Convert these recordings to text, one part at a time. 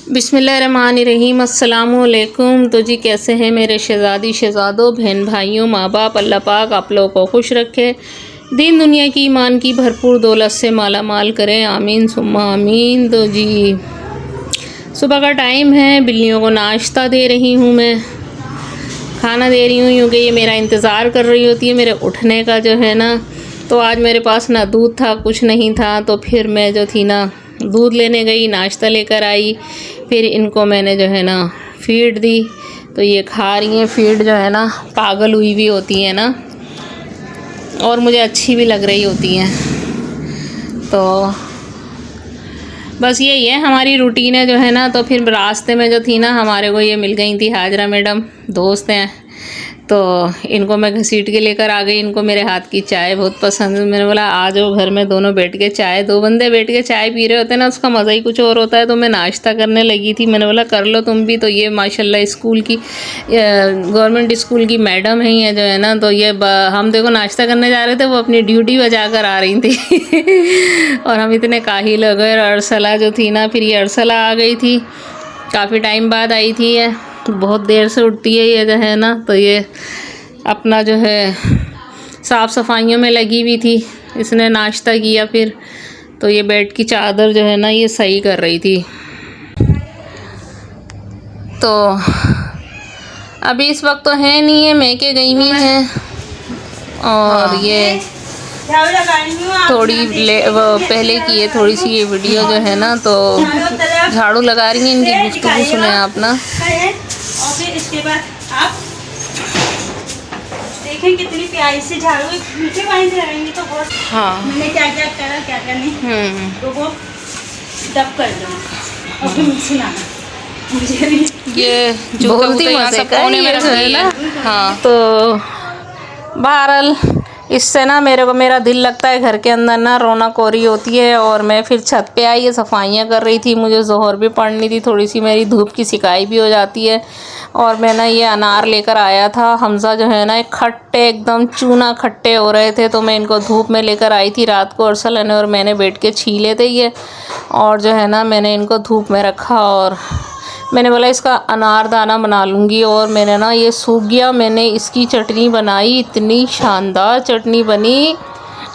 बिस्मिल्लाहिर्रहमानिर्रहीम। अस्सलामुअलैकुम। तो जी कैसे हैं मेरे शहज़ादी शहज़ादों, बहन भाइयों, माँ बाप। अल्लाह पाक आप लोगों को खुश रखे, दीन दुनिया की ईमान की भरपूर दौलत से माला माल करें, आमीन सुम्मा आमीन। तो जी सुबह का टाइम है, बिल्लियों को नाश्ता दे रही हूँ, मैं खाना दे रही हूँ, क्योंकि ये मेरा इंतज़ार कर रही होती है मेरे उठने का जो है ना। तो आज मेरे पास ना दूध था, कुछ नहीं था, तो फिर मैं जो थी ना दूध लेने गई, नाश्ता लेकर आई, फिर इनको मैंने जो है ना फीड दी। तो ये खा रही हैं फीड, जो है ना पागल हुई भी होती है ना, और मुझे अच्छी भी लग रही होती हैं। तो बस यही है हमारी रूटीन है जो है ना। तो फिर रास्ते में जो थी ना हमारे को ये मिल गई थी हाजरा मैडम, दोस्त हैं, तो इनको मैं घसीट के लेकर आ गई। इनको मेरे हाथ की चाय बहुत पसंद है। मैंने बोला आ जाओ घर में दोनों बैठ के चाय, दो बंदे बैठ के चाय पी रहे होते हैं ना, उसका मज़ा ही कुछ और होता है। तो मैं नाश्ता करने लगी थी, मैंने बोला कर लो तुम भी। तो ये माशाल्लाह स्कूल की गवर्नमेंट स्कूल की मैडम है ये जो है ना। तो ये हम देखो नाश्ता करने जा रहे थे, वो अपनी ड्यूटी बजा कर आ रही थी और हम इतने काहिल हो गए। और अरसला जो थी ना, फिर ये अरसला आ गई थी, काफ़ी टाइम बाद आई थी ये, बहुत देर से उठती है ये जो है ना। तो ये अपना जो है साफ़ सफाइयों में लगी हुई थी, इसने नाश्ता किया, फिर तो ये बेड की चादर जो है ना ये सही कर रही थी। तो अभी इस वक्त तो है नहीं है, मैं के गई हुई हैं, और ये थोड़ी वो पहले की है थोड़ी सी ये वीडियो जो है ना। तो झाड़ू लगा रही हैं, इनकी गुफ्तगू सुने आप ना। और फिर इसके बाद आप देखें कितनी प्यारी से झाड़ू मीठे पानी से लगाएंगे तो बहुत। हाँ मैंने क्या क्या करा क्या क्या नहीं, तो वो डब कर दो और फिर मुझसे ना मुझे भी ये जो बहुत ही मजे का है ना। हाँ तो बहरहाल इससे ना मेरे को मेरा दिल लगता है घर के अंदर ना, रौनक हो रही होती है। और मैं फिर छत पे आई, ये सफाइयाँ कर रही थी, मुझे ज़ोहर भी पढ़नी थी, थोड़ी सी मेरी धूप की सिकाई भी हो जाती है। और मैं ना ये अनार लेकर आया था, हमज़ा जो है ना एक खट्टे एकदम चूना खट्टे हो रहे थे, तो मैं इनको धूप में लेकर आई थी रात को। अरसला ने और मैंने बैठ के छीले थे ये, और जो है ना मैंने इनको धूप में रखा, और मैंने बोला इसका अनारदाना बना लूँगी। और मैंने ना ये सूख गया, मैंने इसकी चटनी बनाई, इतनी शानदार चटनी बनी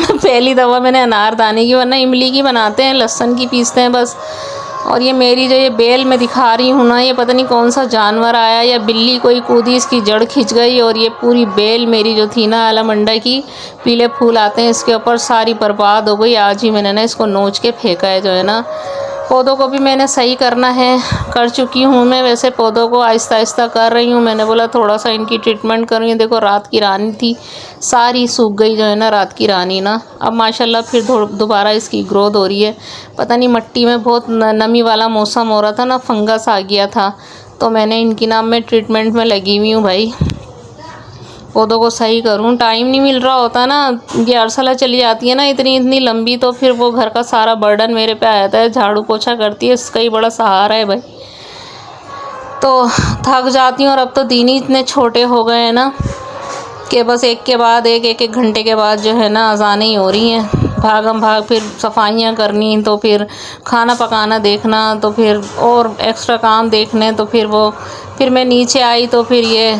पहली दफ़ा मैंने अनारदाने की, वरना इमली की बनाते हैं, लहसुन की पीसते हैं बस। और ये मेरी जो ये बेल मैं दिखा रही हूँ ना, ये पता नहीं कौन सा जानवर आया या बिल्ली कोई कूदी, इसकी जड़ खिंच गई, और ये पूरी बेल मेरी जो थी ना आलामंडा की, पीले फूल आते हैं इसके ऊपर, सारी बर्बाद हो गई। आज ही मैंने ना इसको नोच के फेंका है जो है ना। पौधों को भी मैंने सही करना है, कर चुकी हूँ मैं, वैसे पौधों को आहिस्ता आहिस्ता कर रही हूँ। मैंने बोला थोड़ा सा इनकी ट्रीटमेंट करूँ। देखो रात की रानी थी, सारी सूख गई जो है ना रात की रानी ना। अब माशाल्लाह फिर दोबारा इसकी ग्रोथ हो रही है। पता नहीं मट्टी में बहुत नमी वाला मौसम हो रहा था ना, फंगस आ गया था, तो मैंने इनकी नाम में ट्रीटमेंट में लगी हुई हूँ भाई, पौधों को सही करूँ। टाइम नहीं मिल रहा होता ना, ये अरसला चली जाती है ना इतनी इतनी लंबी, तो फिर वो घर का सारा बर्डन मेरे पे आ जाता है। झाड़ू पोछा करती है, इसका ही बड़ा सहारा है भाई। तो थक जाती हूँ, और अब तो दिन ही इतने छोटे हो गए हैं ना कि बस एक के बाद एक घंटे के बाद जो है ना अज़ानें ही हो रही हैं, भागम भाग, फिर सफाइयाँ करनी, तो फिर खाना पकाना देखना, तो फिर और एक्स्ट्रा काम देखने। तो फिर मैं नीचे आई, तो फिर ये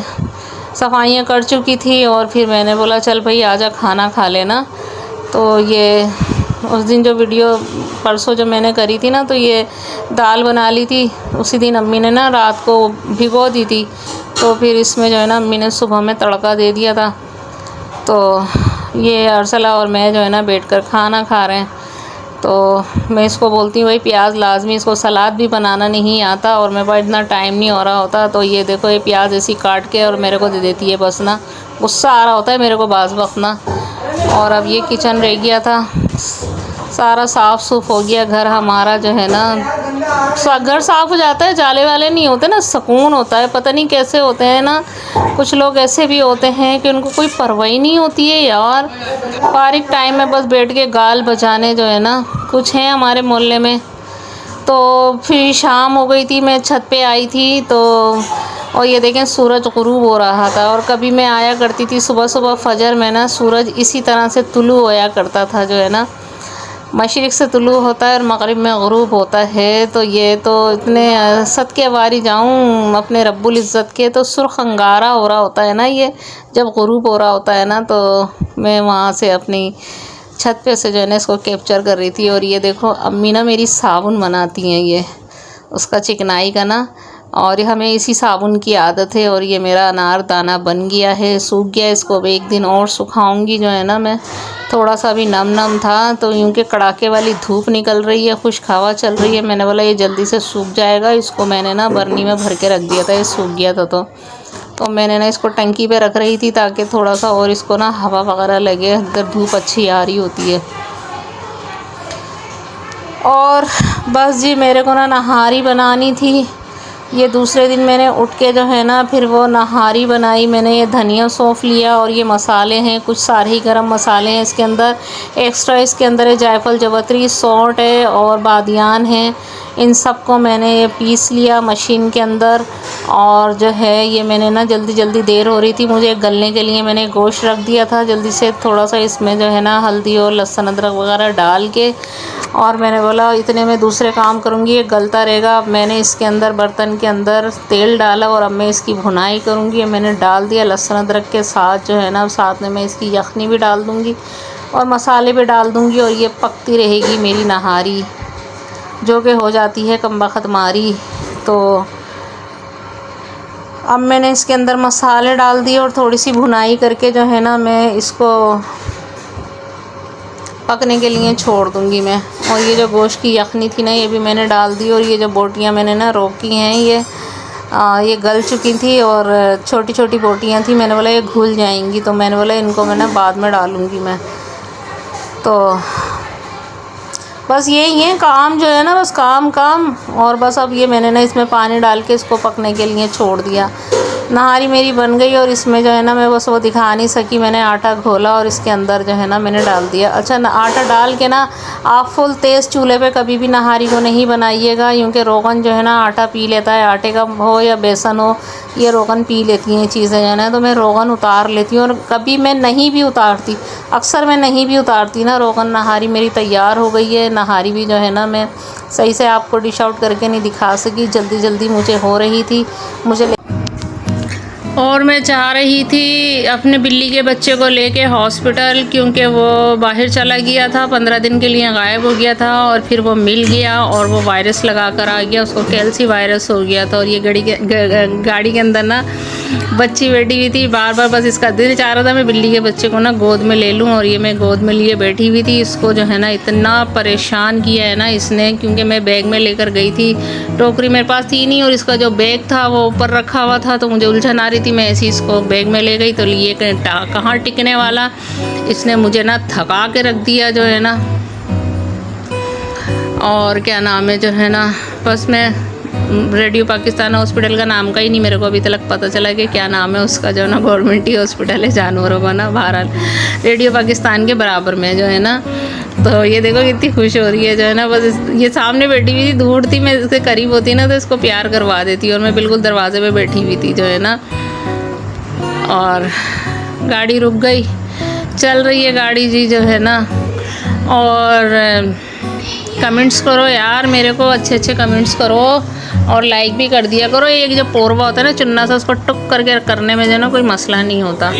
सफाइयाँ कर चुकी थी, और फिर मैंने बोला चल भाई आजा खाना खा लेना। तो ये उस दिन जो वीडियो परसों जो मैंने करी थी ना, तो ये दाल बना ली थी उसी दिन, अम्मी ने ना रात को भिगो दी थी, तो फिर इसमें जो है ना अम्मी ने सुबह में तड़का दे दिया था। तो ये अरसला और मैं जो है ना बैठकर खाना खा रहे हैं। तो मैं इसको बोलती हूँ भाई प्याज लाजमी, इसको सलाद भी बनाना नहीं आता, और मेरे पास इतना टाइम नहीं हो रहा होता। तो ये देखो ये प्याज ऐसी काट के और मेरे को दे देती है, बस ना गुस्सा आ रहा होता है मेरे को बाज़ वक्त ना। और अब ये किचन रह गया था, सारा साफ़ सूफ हो गया घर हमारा जो है ना। घर साफ़ हो जाता है, जाले वाले नहीं होते ना, सुकून होता है। पता नहीं कैसे होते हैं ना, कुछ लोग ऐसे भी होते हैं कि उनको कोई परवाही नहीं होती है यार, फारिग टाइम में बस बैठ के गाल बजाने जो है ना। कुछ हैं हमारे मोहल्ले में। तो फिर शाम हो गई थी, मैं छत पे आई थी, तो और ये देखें सूरज गुरूब हो रहा था। और कभी मैं आया करती थी सुबह सुबह फजर में ना, सूरज इसी तरह से तुलू होया करता था जो है ना। मशरिक़ से तुलू होता है और मग़रिब में ग़ुरूब होता है। तो ये तो इतने सदके वारी जाऊँ अपने रब्बुल इज़्ज़त के, तो सुर्ख़ अंगारा हो रहा होता है ना ये, जब ग़ुरूब हो रहा होता है ना। तो मैं वहाँ से अपनी छत पे से जो है ना इसको कैप्चर कर रही थी। और ये देखो अम्मी ना मेरी साबुन बनाती हैं, ये उसका चिकनाई का ना, और हमें इसी साबुन की आदत है। और ये मेरा अनार दाना बन गया है, सूख गया। इसको अब एक दिन और सुखाऊंगी जो है ना मैं। थोड़ा सा भी नम नम था, तो यूँ कि कड़ाके वाली धूप निकल रही है, खुश्क हवा चल रही है। मैंने बोला ये जल्दी से सूख जाएगा। इसको मैंने ना बर्नी में भर के रख दिया था, ये सूख गया था। तो मैंने ना इसको टंकी पे रख रही थी ताकि थोड़ा सा और इसको ना हवा वगैरह लगे, अंदर धूप अच्छी आ रही होती है। और बस जी मेरे को ना नहारी बनानी थी। ये दूसरे दिन मैंने उठ के जो है ना फिर वो नहारी बनाई। मैंने ये धनिया सौंफ लिया और ये मसाले हैं, कुछ सारे ही गरम मसाले हैं इसके अंदर। एक्स्ट्रा इसके अंदर है जायफल, जवतरी, सौंठ है और बादियान है। इन सब को मैंने ये पीस लिया मशीन के अंदर। और जो है ये मैंने ना जल्दी देर हो रही थी मुझे गलने के लिए, मैंने गोश्त रख दिया था जल्दी से। थोड़ा सा इसमें जो है ना हल्दी और लहसुन अदरक वगैरह डाल के, और मैंने बोला इतने में दूसरे काम करूँगी, ये गलता रहेगा। अब मैंने इसके अंदर बर्तन के अंदर तेल डाला और अब मैं इसकी भुनाई करूँगी। मैंने डाल दिया लहसुन अदरक के साथ जो है ना, साथ में मैं इसकी यखनी भी डाल दूँगी और मसाले भी डाल दूँगी। और ये पकती रहेगी मेरी नहारी, जो कि हो जाती है कमबख्त मारी। तो अब मैंने इसके अंदर मसाले डाल दिए और थोड़ी सी भुनाई करके जो है ना मैं इसको पकने के लिए छोड़ दूँगी मैं। और ये जो गोश्त की यखनी थी ना ये भी मैंने डाल दी। और ये जो बोटियाँ मैंने ना रोकी हैं ये गल चुकी थी और छोटी छोटी बोटियाँ थी। मैंने बोला ये घुल जाएंगी, तो मैंने बोला इनको मैं ना बाद में डालूँगी मैं। तो बस यही है काम जो है ना, बस काम। और बस अब ये मैंने ना इसमें पानी डाल के इसको पकने के लिए छोड़ दिया। नहारी मेरी बन गई और इसमें जो है ना मैं बस वो दिखा नहीं सकी, मैंने आटा घोला और इसके अंदर जो है ना मैंने डाल दिया। अच्छा आटा डाल के ना आप फुल तेज़ चूल्हे पे कभी भी नहारी को नहीं बनाइएगा, क्योंकि रोगन जो है ना आटा पी लेता है। आटे का हो या बेसन हो, ये रोगन पी लेती हैं चीज़ें जो है ना। तो मैं रोगन उतार लेती हूँ और कभी मैं नहीं भी उतारती, अक्सर मैं नहीं भी उतारती ना रोगन। नहारी मेरी तैयार हो गई है। नहारी भी जो है ना मैं सही से आपको डिश आउट करके नहीं दिखा सकी, जल्दी मुझे हो रही थी मुझे। और मैं चाह रही थी अपने बिल्ली के बच्चे को लेके हॉस्पिटल, क्योंकि वो बाहर चला गया था, 15 दिन के लिए गायब हो गया था और फिर वो मिल गया और वो वायरस लगा कर आ गया, उसको कैल्सी वायरस हो गया था। और ये गाड़ी के अंदर ना बच्ची बैठी हुई थी, बार बार बस इसका दिल चाह रहा था मैं बिल्ली के बच्चे को ना गोद में ले लूँ। और ये मैं गोद में लिए बैठी हुई थी। इसको जो है ना इतना परेशान किया है ना इसने, क्योंकि मैं बैग में लेकर गई थी, टोकरी मेरे पास थी नहीं और इसका जो बैग था वो ऊपर रखा हुआ था, तो मुझे उलझन आ रही थी। मैं ऐसी इसको बैग में ले गई तो लिए कहाँ टिकने वाला, इसने मुझे ना थका के रख दिया जो है ना। और क्या नाम है जो है ना, बस मैं रेडियो पाकिस्तान हॉस्पिटल का नाम का ही नहीं मेरे को अभी तक पता चला कि क्या नाम है उसका, जो है ना गवर्नमेंट ही हॉस्पिटल है जानवरों का ना, बहरहाल रेडियो पाकिस्तान के बराबर में जो है ना। तो ये देखो कितनी खुश हो रही है जो है ना, बस ये सामने बैठी हुई थी, दूर थी, मैं इसके करीब होती ना तो इसको प्यार करवा देती। और मैं बिल्कुल दरवाजे पे बैठी हुई थी जो है ना। और गाड़ी रुक गई, चल रही है गाड़ी जी जो है ना। और कमेंट्स करो यार मेरे को, अच्छे कमेंट्स करो और लाइक भी कर दिया करो। एक जो पोरवा होता है ना चुन्ना सा, उसको टुक करके करने में जो है ना कोई मसला नहीं होता।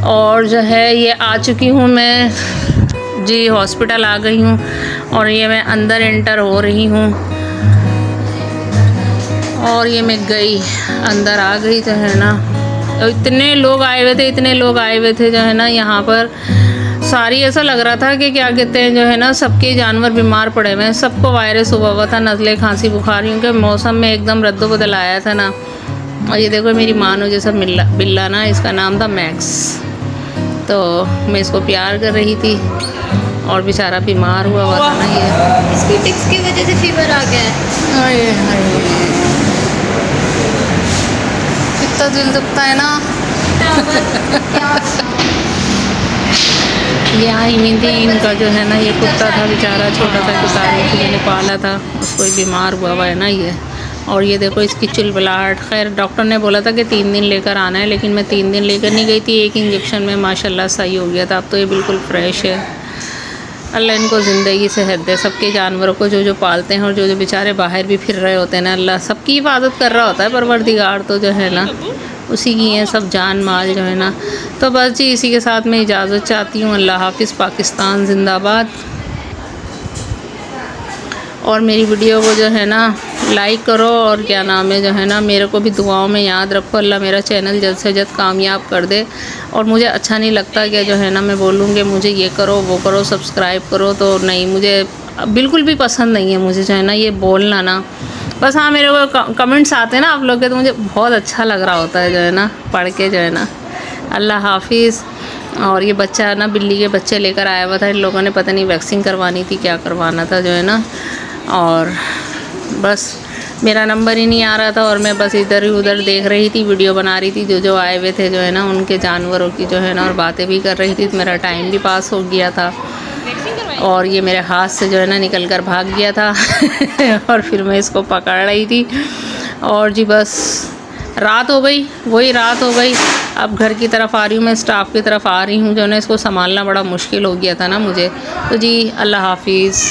और जो है ये आ चुकी हूँ मैं जी, हॉस्पिटल आ गई हूँ और ये मैं अंदर एंटर हो रही हूँ। और ये मैं गई अंदर आ गई जो है ना। इतने लोग आए हुए थे जो है ना यहाँ पर, सारी ऐसा लग रहा था कि क्या कहते हैं जो है ना, सबके जानवर बीमार पड़े हुए हैं, सबको वायरस हुआ था, नज़ले, खांसी, बुखार, क्योंकि मौसम में एकदम रद्दोबदल आया था ना। और ये देखो मेरी मानो जैसा बिल्ला ना, इसका नाम था मैक्स। तो मैं इसको प्यार कर रही थी और बेचारा बीमार हुआ था ना, ये इसकी टिक्स की वजह से फीवर आ गया है। कितना दिल दुखता है ना। ये हिमिंदी इनका जो है ना, ये कुत्ता था बेचारा, छोटा सा कुत्ता मैंने पाला था, उसको बीमार हुआ है ना ये। और ये देखो इसकी चिलबलाहट। खैर डॉक्टर ने बोला था कि 3 दिन लेकर आना है, लेकिन मैं 3 दिन लेकर नहीं गई थी, एक इंजेक्शन में माशाल्लाह सही हो गया था। अब तो ये बिल्कुल फ्रेश है। अल्लाह इनको ज़िंदगी सेहत दे, सबके जानवरों को जो जो पालते हैं और जो जो बेचारे बाहर भी फिर रहे होते हैं ना, अल्लाह सबकी हिफाजत कर रहा होता है परवरदिगार, तो जो है ना उसी की है सब जान माल जो है ना। तो बस जी इसी के साथ मैं इजाज़त चाहती हूँ। अल्लाह हाफ़िज़, पाकिस्तान ज़िंदाबाद। और मेरी वीडियो को जो है ना लाइक करो और क्या नाम है जो है ना मेरे को भी दुआओं में याद रखो। अल्लाह मेरा चैनल जल्द से जल्द कामयाब कर दे। और मुझे अच्छा नहीं लगता कि जो है ना मैं बोलूँगी मुझे ये करो वो करो सब्सक्राइब करो, तो नहीं, मुझे बिल्कुल भी पसंद नहीं है मुझे जो है ना ये बोलना ना। बस हाँ, मेरे को कमेंट्स आते हैं ना आप लोग के, तो मुझे बहुत अच्छा लग रहा होता है जो है ना पढ़ के जो है ना। अल्लाह हाफिज़। और ये बच्चा ना बिल्ली के बच्चे लेकर आया हुआ था, इन लोगों ने पता नहीं वैक्सीन करवानी थी क्या करवाना था जो है ना। और बस मेरा नंबर ही नहीं आ रहा था और मैं बस इधर ही उधर देख रही थी, वीडियो बना रही थी जो जो आए हुए थे जो है ना उनके जानवरों की जो है ना, और बातें भी कर रही थी, तो मेरा टाइम भी पास हो गया था। और ये मेरे हाथ से जो है ना निकल कर भाग गया था और फिर मैं इसको पकड़ रही थी। और जी बस रात हो गई, वही रात हो गई। अब घर की तरफ आ रही हूँ, मैं स्टाफ की तरफ आ रही हूँ जो है ना, इसको संभालना बड़ा मुश्किल हो गया था ना मुझे। तो जी अल्लाह हाफिज़।